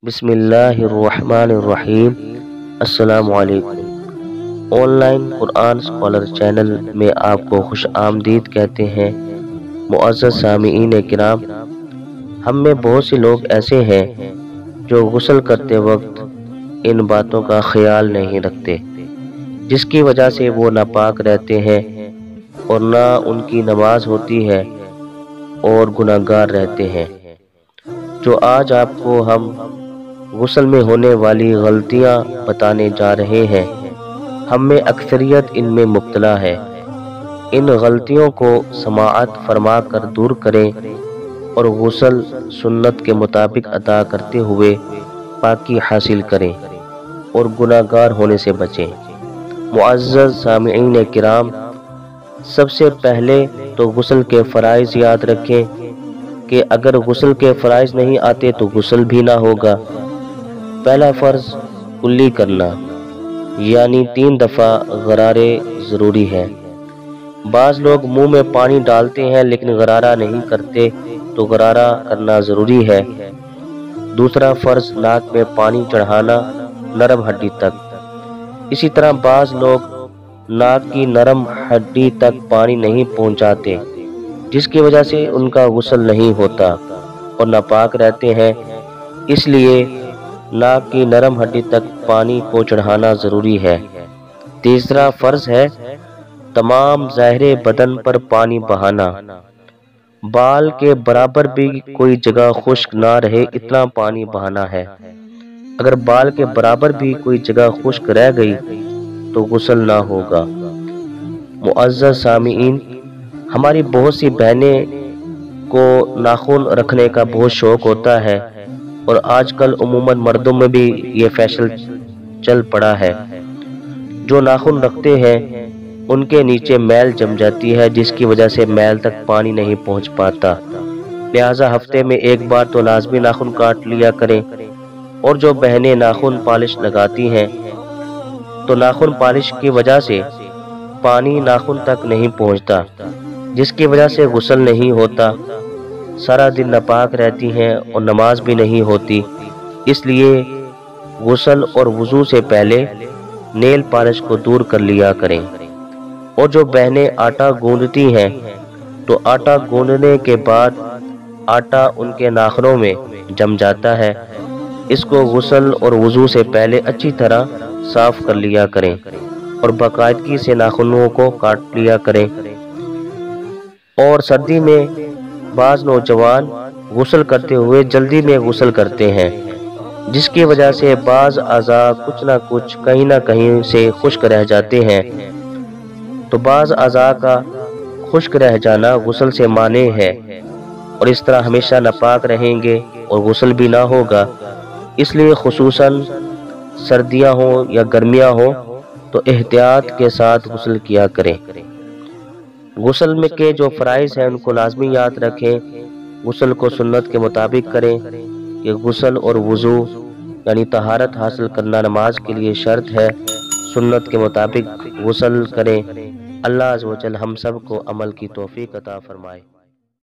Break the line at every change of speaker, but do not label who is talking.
بسم اللہ الرحمن الرحیم۔ السلام علیکم۔ On line Quran scholar channel میں آپ کو خوش آمدید کہتے ہیں۔ معزز سامعین کرام، ہم میں بہت سے لوگ ایسے ہیں جو غسل کرتے وقت ان باتوں کا خیال نہیں رکھتے، جس کی وجہ سے وہ ناپاک رہتے ہیں اور نہ ان کی نماز ہوتی ہے اور گناہگار رہتے ہیں۔ جو آج آپ کو ہم غسل میں ہونے والی غلطیاں بتانے جا رہے ہیں، ہم میں اکثریت ان میں مبتلا ہے۔ ان غلطیوں کو سماعت فرما کر دور کریں اور غسل سنت کے مطابق ادا کرتے ہوئے پاکی حاصل کریں اور گناہگار ہونے سے بچیں۔ معزز سامعین کرام، سب سے پہلے تو غسل کے فرائض یاد رکھیں کہ اگر غسل کے فرائض نہیں آتے تو غسل بھی نہ ہوگا۔ پہلا فرض کلی کرنا، یعنی 3 دفعہ غرارے ضروری ہے۔ بعض لوگ منہ میں پانی ڈالتے ہیں لیکن غرارہ نہیں کرتے، تو غرارہ کرنا ضروری ہے۔ دوسرا فرض ناک میں پانی چڑھانا نرم ہڈی تک۔ اسی طرح بعض لوگ ناک کی نرم ہڈی تک پانی نہیں پہنچاتے، جس کی وجہ سے ان کا غسل نہیں ہوتا اور ناپاک رہتے ہیں۔ اس لیے ناک کی نرم ہڈی تک پانی کو چڑھانا ضروری ہے۔ تیسرا فرض ہے تمام ظاہر بدن پر پانی بہانا۔ بال کے برابر بھی کوئی جگہ خشک نہ رہے اتنا پانی بہانا ہے۔ اگر بال کے برابر بھی کوئی جگہ خشک رہ گئی تو غسل نہ ہوگا۔ معزز سامعین، ہماری بہت سی بہنیں کو ناخن رکھنے کا بہت شوق ہوتا ہے، اور آج کل عموماً مردوں میں بھی یہ فیشن چل پڑا ہے۔ جو ناخن رکھتے ہیں ان کے نیچے میل جم جاتی ہے، جس کی وجہ سے میل تک پانی نہیں پہنچ پاتا۔ لہٰذا ہفتے میں ایک بار تو لازمی ناخن کاٹ لیا کریں۔ اور جو بہنیں ناخن پالش لگاتی ہیں تو ناخن پالش کی وجہ سے پانی ناخن تک نہیں پہنچتا، جس کی وجہ سے غسل نہیں ہوتا، سارا دن ناپاک رہتی ہیں اور نماز بھی نہیں ہوتی۔ اس لیے غسل اور وضو سے پہلے نیل پالش کو دور کر لیا کریں۔ اور جو بہنیں آٹا گوندتی ہیں تو آٹا گوندنے کے بعد آٹا ان کے ناخنوں میں جم جاتا ہے، اس کو غسل اور وضو سے پہلے اچھی طرح صاف کر لیا کریں اور باقاعدگی سے ناخنوں کو کاٹ لیا کریں۔ اور سردی میں بعض نوجوان غسل کرتے ہوئے جلدی میں غسل کرتے ہیں، جس کی وجہ سے بعض اعضاء کچھ نہ کچھ کہیں نہ کہیں سے خشک رہ جاتے ہیں۔ تو بعض اعضاء کا خشک رہ جانا غسل سے مانع ہے، اور اس طرح ہمیشہ ناپاک رہیں گے اور غسل بھی نہ ہوگا۔ اس لیے خصوصاً سردیاں ہوں یا گرمیاں ہوں تو احتیاط کے ساتھ غسل کیا کریں۔ غسل میں کے جو فرائض ہیں ان کو لازمی یاد رکھیں۔ غسل کو سنت کے مطابق کریں کہ غسل اور وضو یعنی طہارت حاصل کرنا نماز کے لیے شرط ہے۔ سنت کے مطابق غسل کریں۔ اللہ عز و جل ہم سب کو عمل کی توفیق عطا فرمائے۔